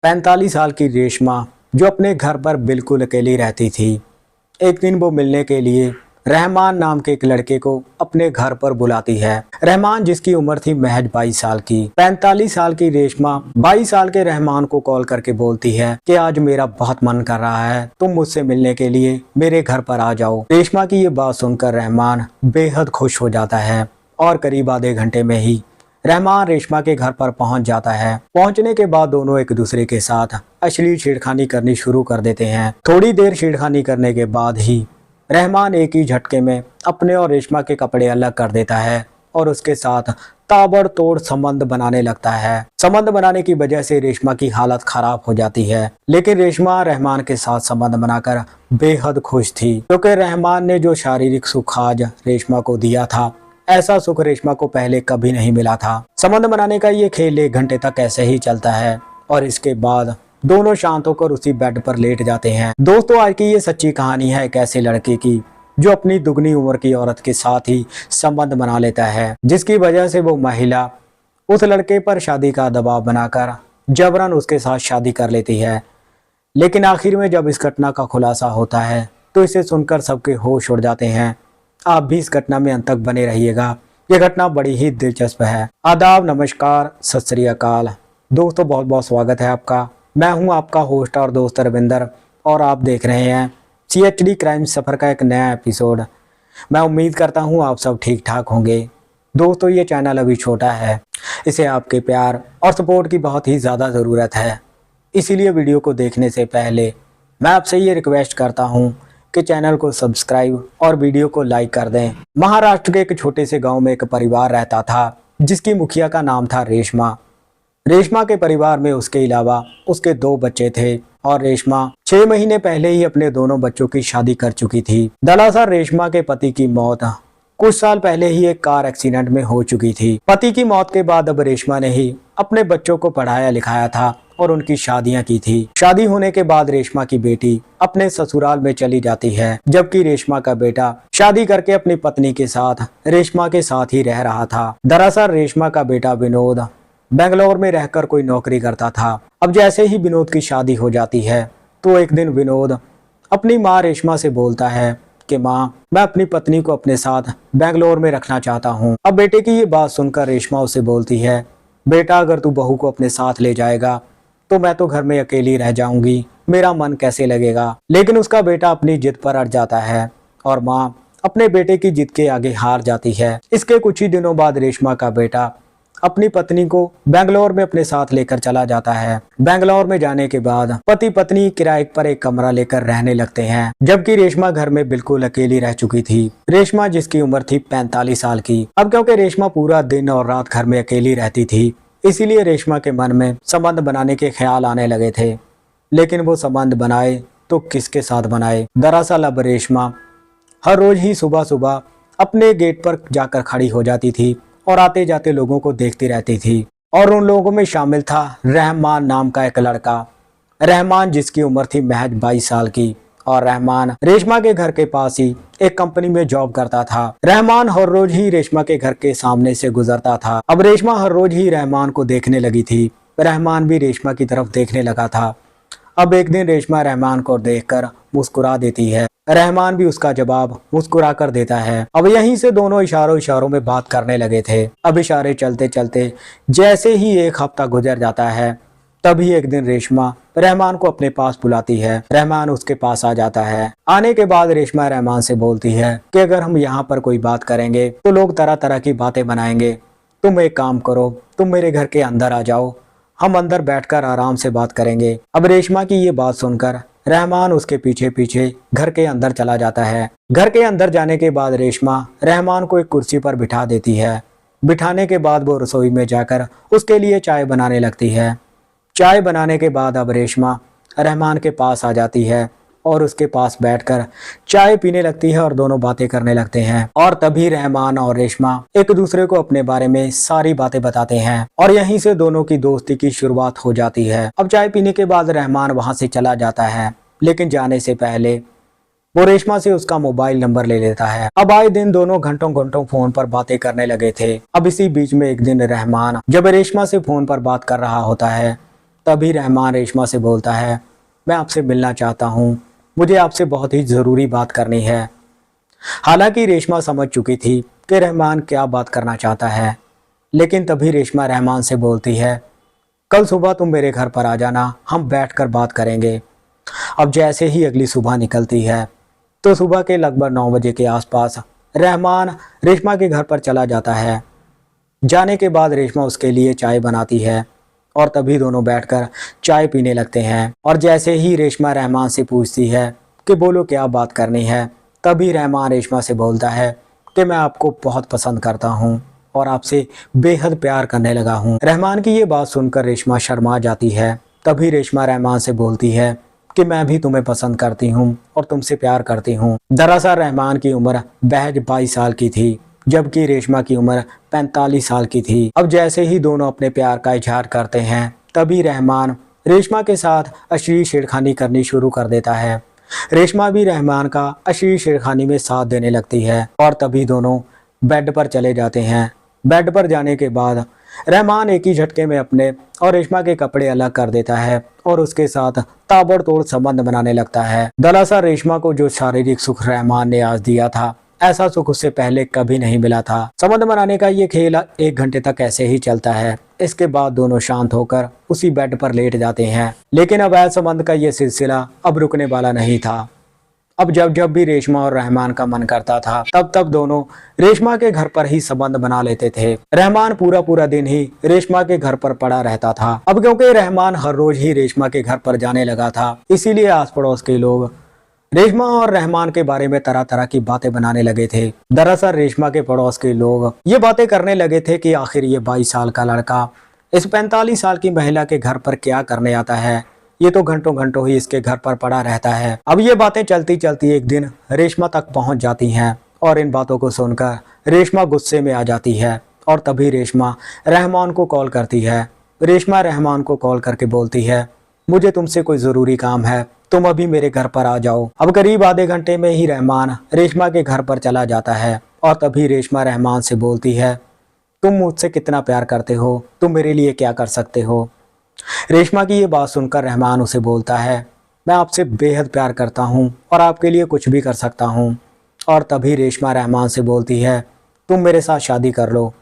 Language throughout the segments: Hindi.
45 साल की रेशमा जो अपने घर पर बिल्कुल अकेली रहती थी। एक दिन वो मिलने के लिए रहमान नाम के एक लड़के को अपने घर पर बुलाती है। रहमान जिसकी उम्र थी महज 22 साल की। 45 साल की रेशमा 22 साल के रहमान को कॉल करके बोलती है कि आज मेरा बहुत मन कर रहा है, तुम मुझसे मिलने के लिए मेरे घर पर आ जाओ। रेशमा की ये बात सुनकर रहमान बेहद खुश हो जाता है और करीब आधे घंटे में ही रहमान रेशमा के घर पर पहुंच जाता है। पहुंचने के बाद दोनों एक दूसरे के साथ अश्लील छेड़खानी करनी शुरू कर देते हैं। थोड़ी देर छेड़खानी करने के बाद ही रहमान एक ही झटके में अपने और रेशमा के कपड़े अलग कर देता है और उसके साथ ताबड़तोड़ संबंध बनाने लगता है। संबंध बनाने की वजह से रेशमा की हालत खराब हो जाती है, लेकिन रेशमा रहमान के साथ संबंध बनाकर बेहद खुश थी क्योंकि रहमान ने जो शारीरिक सुख आज रेशमा को दिया था, ऐसा सुख रेशमा को पहले कभी नहीं मिला था। संबंध बनाने का ये खेल 1 घंटे तक ऐसे ही चलता है और इसके बाद दोनों शांत होकर उसी बेड पर लेट जाते हैं। दोस्तों, आज की ये सच्ची कहानी है एक ऐसे लड़के की जो अपनी दुगनी उम्र की औरत के साथ ही संबंध बना लेता है, जिसकी वजह से वो महिला उस लड़के पर शादी का दबाव बनाकर जबरन उसके साथ शादी कर लेती है। लेकिन आखिर में जब इस घटना का खुलासा होता है तो इसे सुनकर सबके होश उड़ जाते हैं। आप भी इस घटना में अंत तक बने रहिएगा, यह घटना बड़ी ही दिलचस्प है। आदाब, नमस्कार, सत श्री अकाल। दोस्तों, बहुत बहुत स्वागत है आपका। मैं हूं आपका होस्ट और दोस्त रविंदर और आप देख रहे हैं CHD क्राइम सफ़र का एक नया एपिसोड। मैं उम्मीद करता हूं आप सब ठीक ठाक होंगे। दोस्तों, ये चैनल अभी छोटा है, इसे आपके प्यार और सपोर्ट की बहुत ही ज़्यादा ज़रूरत है। इसीलिए वीडियो को देखने से पहले मैं आपसे ये रिक्वेस्ट करता हूँ कि चैनल को सब्सक्राइब और वीडियो को लाइक कर दें। महाराष्ट्र के एक छोटे से गांव में एक परिवार रहता था जिसकी मुखिया का नाम था रेशमा। रेशमा के परिवार में उसके अलावा उसके 2 बच्चे थे और रेशमा 6 महीने पहले ही अपने दोनों बच्चों की शादी कर चुकी थी। दरअसल रेशमा के पति की मौत कुछ साल पहले ही एक कार एक्सीडेंट में हो चुकी थी। पति की मौत के बाद अब रेशमा ने ही अपने बच्चों को पढ़ाया लिखाया था और उनकी शादियां की थी। शादी होने के बाद रेशमा की बेटी अपने ससुराल में चली जाती है, जबकि रेशमा का बेटा शादी करके अपनी पत्नी के साथ रेशमा के साथ ही रह रहा था। दरअसल रेशमा का बेटा विनोद बेंगलोर में रहकर कोई नौकरी करता था। अब जैसे ही विनोद की शादी हो जाती है तो एक दिन विनोद अपनी माँ रेशमा से बोलता है कि माँ, मैं अपनी पत्नी को अपने साथ बेंगलोर में रखना चाहता हूँ। अब बेटे की ये बात सुनकर रेशमा उसे बोलती है, बेटा अगर तू बहू को अपने साथ ले जाएगा तो मैं तो घर में अकेली रह जाऊंगी, मेरा मन कैसे लगेगा। लेकिन उसका बेटा अपनी जिद पर अड़ जाता है और माँ अपने बेटे की जिद के आगे हार जाती है। इसके कुछ ही दिनों बाद रेशमा का बेटा अपनी पत्नी को बेंगलोर में अपने साथ लेकर चला जाता है। बेंगलोर में जाने के बाद पति पत्नी किराए पर एक कमरा लेकर रहने लगते हैं, जबकि रेशमा घर में बिल्कुल अकेली रह चुकी थी। रेशमा जिसकी उम्र थी 45 साल की। अब क्योंकि रेशमा पूरा दिन और रात घर में अकेली रहती थी, इसीलिए रेशमा के मन में संबंध बनाने के ख्याल आने लगे थे। लेकिन वो संबंध बनाए तो किसके साथ बनाए। दरअसल अब रेशमा हर रोज ही सुबह सुबह अपने गेट पर जाकर खड़ी हो जाती थी और आते जाते लोगों को देखती रहती थी और उन लोगों में शामिल था रहमान नाम का एक लड़का। रहमान जिसकी उम्र थी महज 22 साल की और रहमान रेशमा के घर के पास ही एक कंपनी में जॉब करता था। रहमान हर रोज ही रेशमा के घर के सामने से गुजरता था। अब रेशमा हर रोज ही रहमान को देखने लगी थी, रहमान भी रेशमा की तरफ देखने लगा था। अब एक दिन रेशमा रहमान को देखकर मुस्कुरा देती है, रहमान भी उसका जवाब मुस्कुरा कर देता है। अब यहीं से दोनों इशारों इशारों में बात करने लगे थे। अब इशारे चलते चलते जैसे ही 1 हफ्ता गुजर जाता है, तभी एक दिन रेशमा रहमान को अपने पास बुलाती है। रहमान उसके पास आ जाता है। आने के बाद रेशमा रहमान से बोलती है कि अगर हम यहाँ पर कोई बात करेंगे तो लोग तरह तरह की बातें बनाएंगे। तुम एक काम करो, तुम मेरे घर के अंदर आ जाओ, हम अंदर बैठकर आराम से बात करेंगे। अब रेशमा की ये बात सुनकर रहमान उसके पीछे पीछे घर के अंदर चला जाता है। घर के अंदर जाने के बाद रेशमा रहमान को एक कुर्सी पर बिठा देती है। बिठाने के बाद वो रसोई में जाकर उसके लिए चाय बनाने लगती है। चाय बनाने के बाद अब रेशमा रहमान के पास आ जाती है और उसके पास बैठकर चाय पीने लगती है और दोनों बातें करने लगते हैं। और तभी रहमान और रेशमा एक दूसरे को अपने बारे में सारी बातें बताते हैं और यहीं से दोनों की दोस्ती की शुरुआत हो जाती है। अब चाय पीने के बाद रहमान वहां से चला जाता है, लेकिन जाने से पहले वो रेशमा से उसका मोबाइल नंबर ले लेता है। अब आए दिन दोनों घंटों घंटों फोन पर बातें करने लगे थे। अब इसी बीच में एक दिन रहमान जब रेशमा से फोन पर बात कर रहा होता है तभी रहमान रेशमा से बोलता है, मैं आपसे मिलना चाहता हूँ, मुझे आपसे बहुत ही ज़रूरी बात करनी है। हालांकि रेशमा समझ चुकी थी कि रहमान क्या बात करना चाहता है, लेकिन तभी रेशमा रहमान से बोलती है, कल सुबह तुम मेरे घर पर आ जाना, हम बैठकर बात करेंगे। अब जैसे ही अगली सुबह निकलती है तो सुबह के लगभग 9 बजे के आसपास रहमान रेशमा के घर पर चला जाता है। जाने के बाद रेशमा उसके लिए चाय बनाती है और तभी दोनों बैठकर चाय पीने लगते हैं। और जैसे ही रेशमा रहमान से पूछती है कि बोलो क्या बात करनी है, तभी रहमान रेशमा से बोलता है कि मैं आपको बहुत पसंद करता हूँ और आपसे बेहद प्यार करने लगा हूँ। रहमान की ये बात सुनकर रेशमा शर्मा जाती है। तभी रेशमा रहमान से बोलती है कि मैं भी तुम्हें पसंद करती हूँ और तुमसे प्यार करती हूँ। दरअसल रहमान की उम्र महज 22 साल की थी, जबकि रेशमा की उम्र 45 साल की थी। अब जैसे ही दोनों अपने प्यार का इजहार करते हैं, तभी रहमान रेशमा के साथ अश्लील छेड़खानी करनी शुरू कर देता है। रेशमा भी रहमान का अश्लील छेड़खानी में साथ देने लगती है और तभी दोनों बेड पर चले जाते हैं। बेड पर जाने के बाद रहमान एक ही झटके में अपने और रेशमा के कपड़े अलग कर देता है और उसके साथ ताबड़तोड़ संबंध बनाने लगता है। दरअसल रेशमा को जो शारीरिक सुख रहमान ने आज दिया था, ऐसा सुख उससे पहले कभी नहीं मिला था। संबंध बनाने का ये खेल 1 घंटे तक ऐसे ही चलता है। इसके बाद दोनों शांत होकर उसी बेड पर लेट जाते हैं। लेकिन अवैध संबंध का ये सिलसिला अब रुकने वाला नहीं था। अब जब जब भी रेशमा और रहमान का मन करता था, तब तब दोनों रेशमा के घर पर ही संबंध बना लेते थे। रहमान पूरा पूरा दिन ही रेशमा के घर पर पड़ा रहता था। अब क्योंकि रहमान हर रोज ही रेशमा के घर पर जाने लगा था, इसीलिए आस पड़ोस के लोग रेशमा और रहमान के बारे में तरह तरह की बातें बनाने लगे थे। दरअसल रेशमा के पड़ोस के लोग ये बातें करने लगे थे कि आखिर ये 22 साल का लड़का इस 45 साल की महिला के घर पर क्या करने आता है, ये तो घंटों घंटों ही इसके घर पर पड़ा रहता है। अब ये बातें चलती चलती एक दिन रेशमा तक पहुंच जाती हैं और इन बातों को सुनकर रेशमा गुस्से में आ जाती है और तभी रेशमा रहमान को कॉल करती है। रेशमा रहमान को कॉल करके बोलती है, मुझे तुमसे कोई ज़रूरी काम है, तुम अभी मेरे घर पर आ जाओ। अब करीब आधे घंटे में ही रहमान रेशमा के घर पर चला जाता है और तभी रेशमा रहमान से बोलती है, तुम मुझसे कितना प्यार करते हो, तुम मेरे लिए क्या कर सकते हो। रेशमा की ये बात सुनकर रहमान उसे बोलता है, मैं आपसे बेहद प्यार करता हूँ और आपके लिए कुछ भी कर सकता हूँ। और तभी रेशमा रहमान से बोलती है, तुम मेरे साथ शादी कर लो।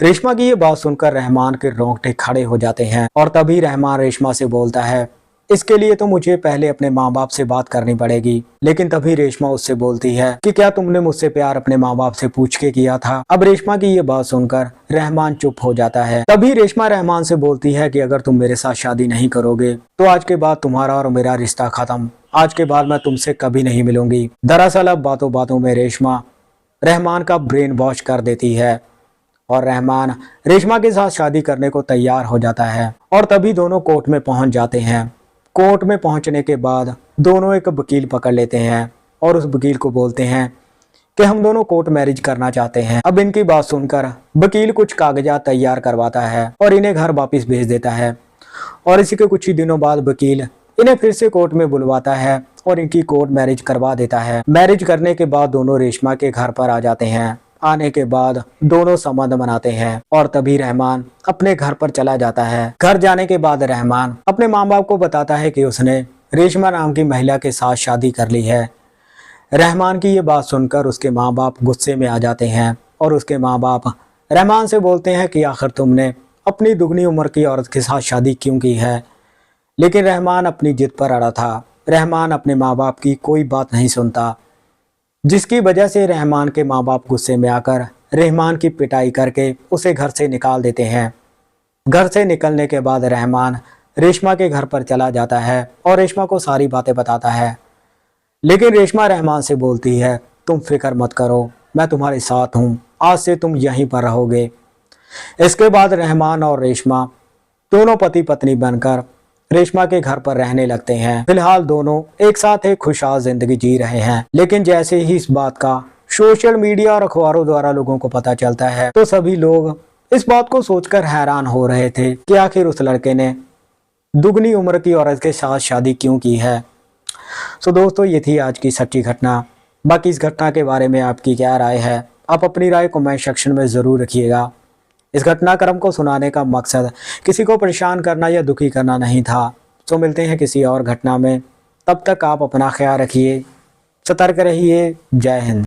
रेशमा की ये बात सुनकर रहमान के रोंगटे खड़े हो जाते हैं और तभी रहमान रेशमा से बोलता है, इसके लिए तो मुझे पहले अपने माँ बाप से बात करनी पड़ेगी। लेकिन तभी रेशमा उससे बोलती है कि क्या तुमने मुझसे प्यार अपने माँ बाप से पूछ के किया था। अब रेशमा की ये बात सुनकर रहमान चुप हो जाता है। तभी रेशमा रहमान से बोलती है कि अगर तुम मेरे साथ शादी नहीं करोगे तो आज के बाद तुम्हारा और मेरा रिश्ता खत्म, आज के बाद मैं तुमसे कभी नहीं मिलूंगी। दरअसल अब बातों बातों में रेशमा रहमान का ब्रेन वॉश कर देती है और रहमान रेशमा के साथ शादी करने को तैयार हो जाता है। और तभी दोनों कोर्ट में पहुंच जाते हैं। कोर्ट में पहुंचने के बाद दोनों एक वकील पकड़ लेते हैं और उस वकील को बोलते हैं कि हम दोनों कोर्ट मैरिज करना चाहते हैं। अब इनकी बात सुनकर वकील कुछ कागजात तैयार करवाता है और इन्हें घर वापस भेज देता है। और इसी के कुछ ही दिनों बाद वकील इन्हें फिर से कोर्ट में बुलवाता है और इनकी कोर्ट मैरिज करवा देता है। मैरिज करने के बाद दोनों रेशमा के घर पर आ जाते हैं। आने के बाद दोनों संबंध बनाते हैं और तभी रहमान अपने घर पर चला जाता है। घर जाने के बाद रहमान अपने माँ बाप को बताता है कि उसने रेशमा नाम की महिला के साथ शादी कर ली है। रहमान की ये बात सुनकर उसके माँ बाप गुस्से में आ जाते हैं और उसके माँ बाप रहमान से बोलते हैं कि आखिर तुमने अपनी दुगनी उम्र की औरत के साथ शादी क्यों की है। लेकिन रहमान अपनी जिद पर अड़ा था। रहमान अपने माँ बाप की कोई बात नहीं सुनता, जिसकी वजह से रहमान के माँ बाप गुस्से में आकर रहमान की पिटाई करके उसे घर से निकाल देते हैं। घर से निकलने के बाद रहमान रेशमा के घर पर चला जाता है और रेशमा को सारी बातें बताता है। लेकिन रेशमा रहमान से बोलती है, तुम फिक्र मत करो, मैं तुम्हारे साथ हूँ, आज से तुम यहीं पर रहोगे। इसके बाद रहमान और रेशमा दोनों पति पत्नी बनकर रेशमा के घर पर रहने लगते हैं। फिलहाल दोनों एक साथ एक खुशहाल जिंदगी जी रहे हैं। लेकिन जैसे ही इस बात का सोशल मीडिया और अखबारों द्वारा लोगों को पता चलता है तो सभी लोग इस बात को सोचकर हैरान हो रहे थे कि आखिर उस लड़के ने दुगनी उम्र की औरत के साथ शादी क्यों की है। सो दोस्तों, ये थी आज की सच्ची घटना। बाकी इस घटना के बारे में आपकी क्या राय है, आप अपनी राय कमेंट सेक्शन में ज़रूर रखिएगा। इस घटनाक्रम को सुनाने का मकसद किसी को परेशान करना या दुखी करना नहीं था। तो मिलते हैं किसी और घटना में, तब तक आप अपना ख्याल रखिए, सतर्क रहिए। जय हिंद।